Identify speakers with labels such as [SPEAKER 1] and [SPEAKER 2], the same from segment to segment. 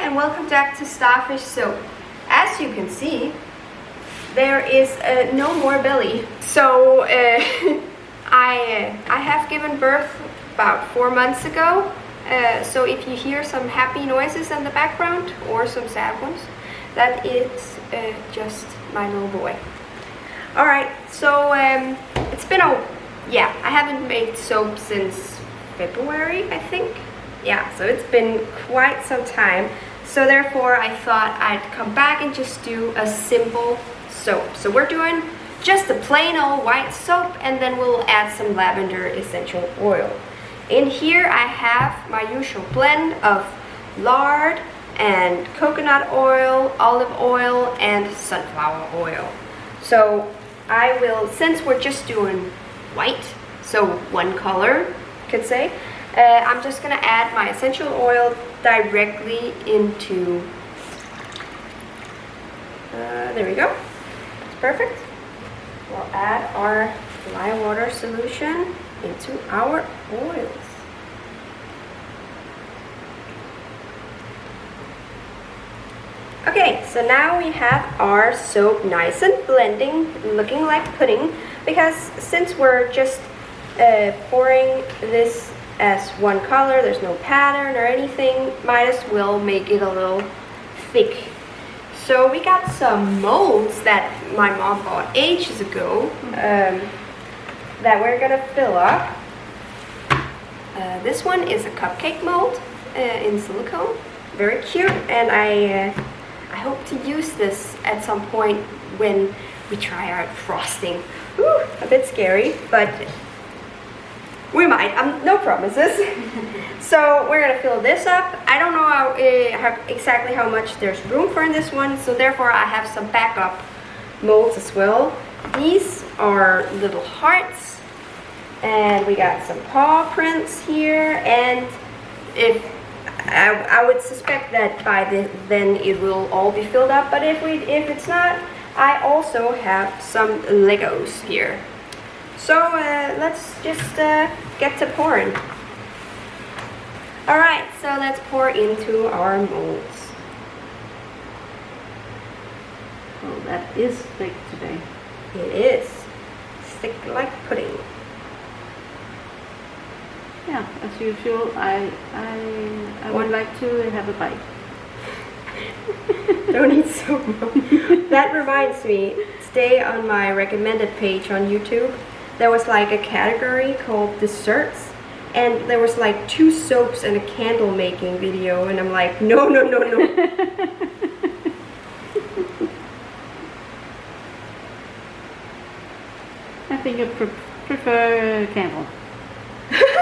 [SPEAKER 1] and welcome back to Starfish Soap. As you can see, there is no more belly. So I have given birth about 4 months ago. So if you hear some happy noises in the background or some sad ones, that is just my little boy. Alright, so it's been I haven't made soap since February, I think. Yeah, so it's been quite some time. So therefore I thought I'd come back and just do a simple soap. So we're doing just a plain old white soap, and then we'll add some lavender essential oil. In here I have my usual blend of lard and coconut oil, olive oil, and sunflower oil. So I will, since we're just doing white, so one color, you could say, I'm just gonna add my essential oil directly into, there we go, that's perfect. We'll add our lye water solution into our oils. Okay, so now we have our soap nice and blending, looking like pudding, because since we're just pouring this as one color, there's no pattern or anything, might as well make it a little thick. So we got some molds that my mom bought ages ago that we're gonna fill up. This one is a cupcake mold in silicone, very cute, and I hope to use this at some point when we try our frosting. Whew, a bit scary, but we might, no promises. So we're gonna fill this up. I don't know exactly how much there's room for in this one, so therefore I have some backup molds as well. These are little hearts, and we got some paw prints here, and if I would suspect that by then it will all be filled up, but if it's not, I also have some Legos here. So let's just get to pouring. Alright, so let's pour into our molds.
[SPEAKER 2] Oh, that is thick today.
[SPEAKER 1] It is thick like pudding.
[SPEAKER 2] Yeah, as usual, I would like to have a bite.
[SPEAKER 1] Don't eat so much. That reminds me, today on my recommended page on YouTube, there was like a category called desserts, and there was like 2 soaps and a candle making video, and I'm like, no.
[SPEAKER 2] I think I prefer candle.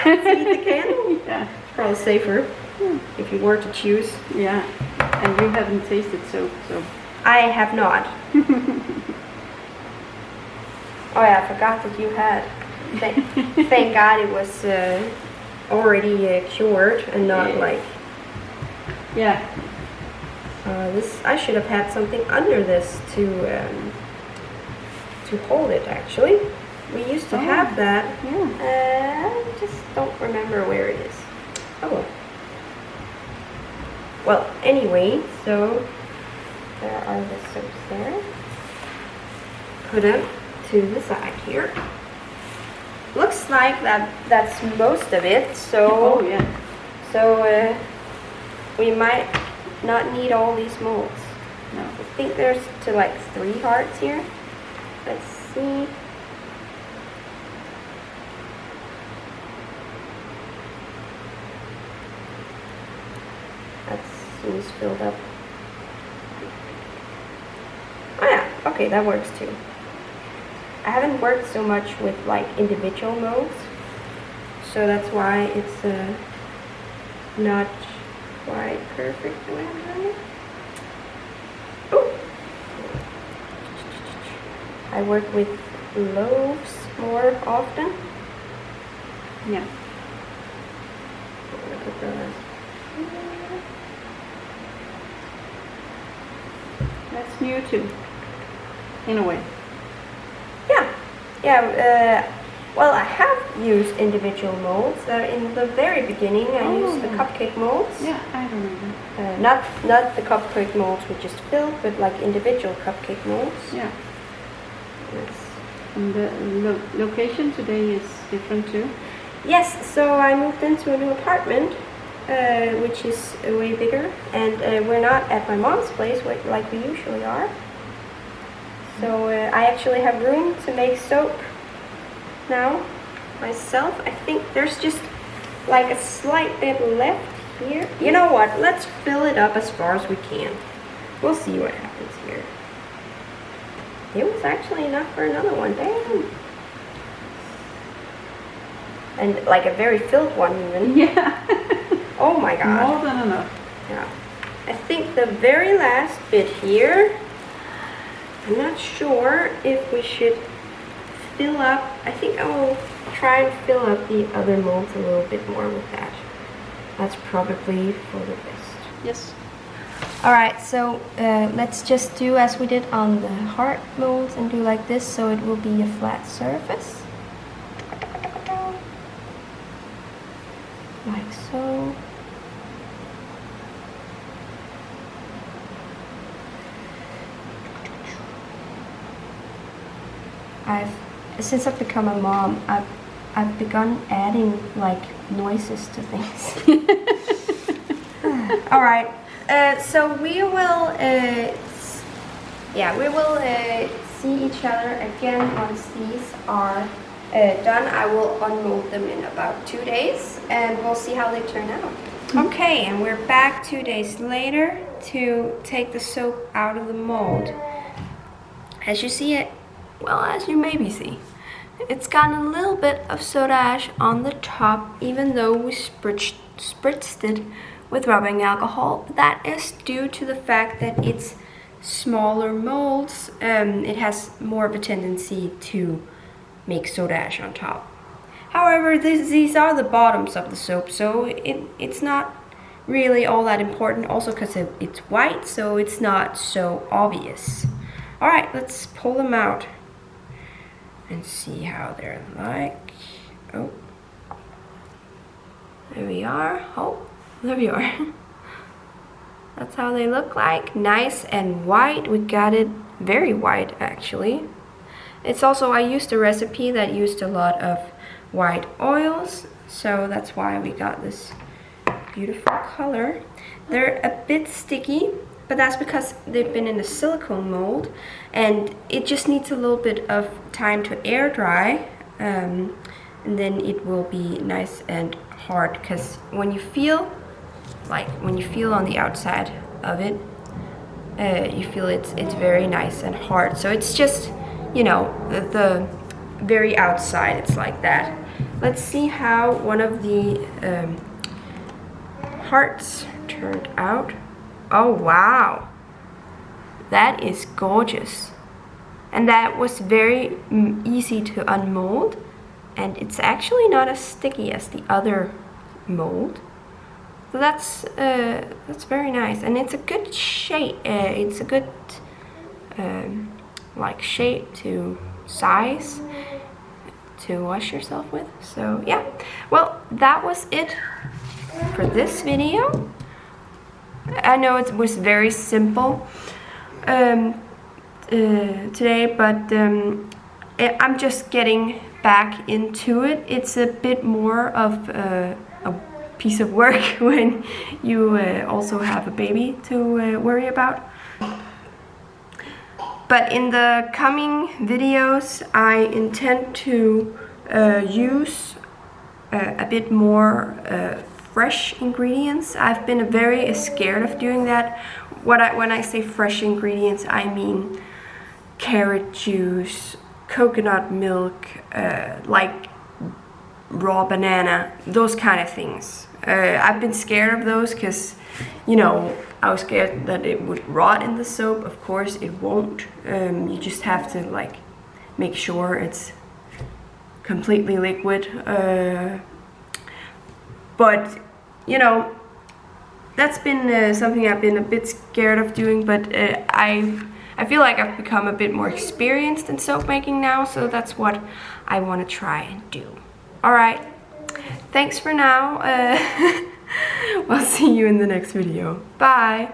[SPEAKER 1] To eat the candle?
[SPEAKER 2] Yeah.
[SPEAKER 1] It's probably safer if you were to choose.
[SPEAKER 2] Yeah, and you haven't tasted soap, so.
[SPEAKER 1] I have not. Oh yeah, I forgot that you had. Thank God it was already cured and not like.
[SPEAKER 2] Yeah.
[SPEAKER 1] This, I should have had something under this to hold it. Actually, we used to have that.
[SPEAKER 2] Yeah.
[SPEAKER 1] I just don't remember where it is. Oh well. Anyway, so there are the soaps there. Put them to the side here. Looks like that's most of it. So So we might not need all these molds.
[SPEAKER 2] No.
[SPEAKER 1] I think there's to like 3 hearts here. Let's see. That seems filled up. Oh yeah, okay, that works too. I haven't worked so much with like individual molds, so that's why it's not quite perfect the way I'm doing it. Ooh. I work with loaves more often.
[SPEAKER 2] Yeah.
[SPEAKER 1] I'm gonna put those.
[SPEAKER 2] That's new too, in a way.
[SPEAKER 1] Yeah, Well, I have used individual molds. In the very beginning, I used the cupcake molds.
[SPEAKER 2] Yeah, I remember.
[SPEAKER 1] Not the cupcake molds we just filled, but like individual cupcake molds.
[SPEAKER 2] Yeah.
[SPEAKER 1] Yes.
[SPEAKER 2] And the location today is different too.
[SPEAKER 1] Yes, so I moved into a new apartment, which is way bigger, and we're not at my mom's place like we usually are. So I actually have room to make soap now myself. I think there's just like a slight bit left here. You know what? Let's fill it up as far as we can. We'll see what happens here. It was actually enough for another one. Damn. And like a very filled one even.
[SPEAKER 2] Yeah.
[SPEAKER 1] Oh my god.
[SPEAKER 2] More than enough.
[SPEAKER 1] Yeah. I think the very last bit here, I'm not sure if we should fill up. I think I will try and fill up the other molds a little bit more with that. That's probably for the best.
[SPEAKER 2] Yes.
[SPEAKER 1] Alright, so let's just do as we did on the heart molds and do like this, so it will be a flat surface. Like so. Since I've become a mom, I've begun adding like noises to things. All right, so we will see each other again once these are done. I will unmold them in about 2 days, and we'll see how they turn out. Okay, and we're back 2 days later to take the soap out of the mold. As you see it, well, as you maybe see, it's gotten a little bit of soda ash on the top, even though we spritzed it with rubbing alcohol. That is due to the fact that it's smaller molds. It has more of a tendency to make soda ash on top. However, these are the bottoms of the soap, so it's not really all that important, also because it's white, so it's not so obvious. Alright, let's pull them out and see how they're like. Oh, there we are. Oh, there we are. That's how they look like. Nice and white. We got it very white actually. It's also, I used a recipe that used a lot of white oils, so that's why we got this beautiful color. They're a bit sticky, but that's because they've been in a silicone mold, and it just needs a little bit of time to air dry, and then it will be nice and hard, because when you feel on the outside of it, you feel it's very nice and hard. So it's just, you know, the very outside, it's like that. Let's see how one of the hearts turned out. Oh wow, that is gorgeous, and that was very easy to unmold, and it's actually not as sticky as the other mold. So that's very nice, and it's a good shape. It's a good like shape to size to wash yourself with. So yeah, well, that was it for this video. I know it was very simple today, but I'm just getting back into it. It's a bit more of a piece of work when you also have a baby to worry about. But in the coming videos, I intend to use a bit more fresh ingredients. I've been very scared of doing that. When I say fresh ingredients, I mean carrot juice, coconut milk, like raw banana, those kind of things. I've been scared of those because, you know, I was scared that it would rot in the soap. Of course it won't. You just have to like make sure it's completely liquid. But you know, that's been something I've been a bit scared of doing, but I I feel like I've become a bit more experienced in soap making now, so that's what I want to try and do. Alright, thanks for now. I'll see you in the next video. Bye!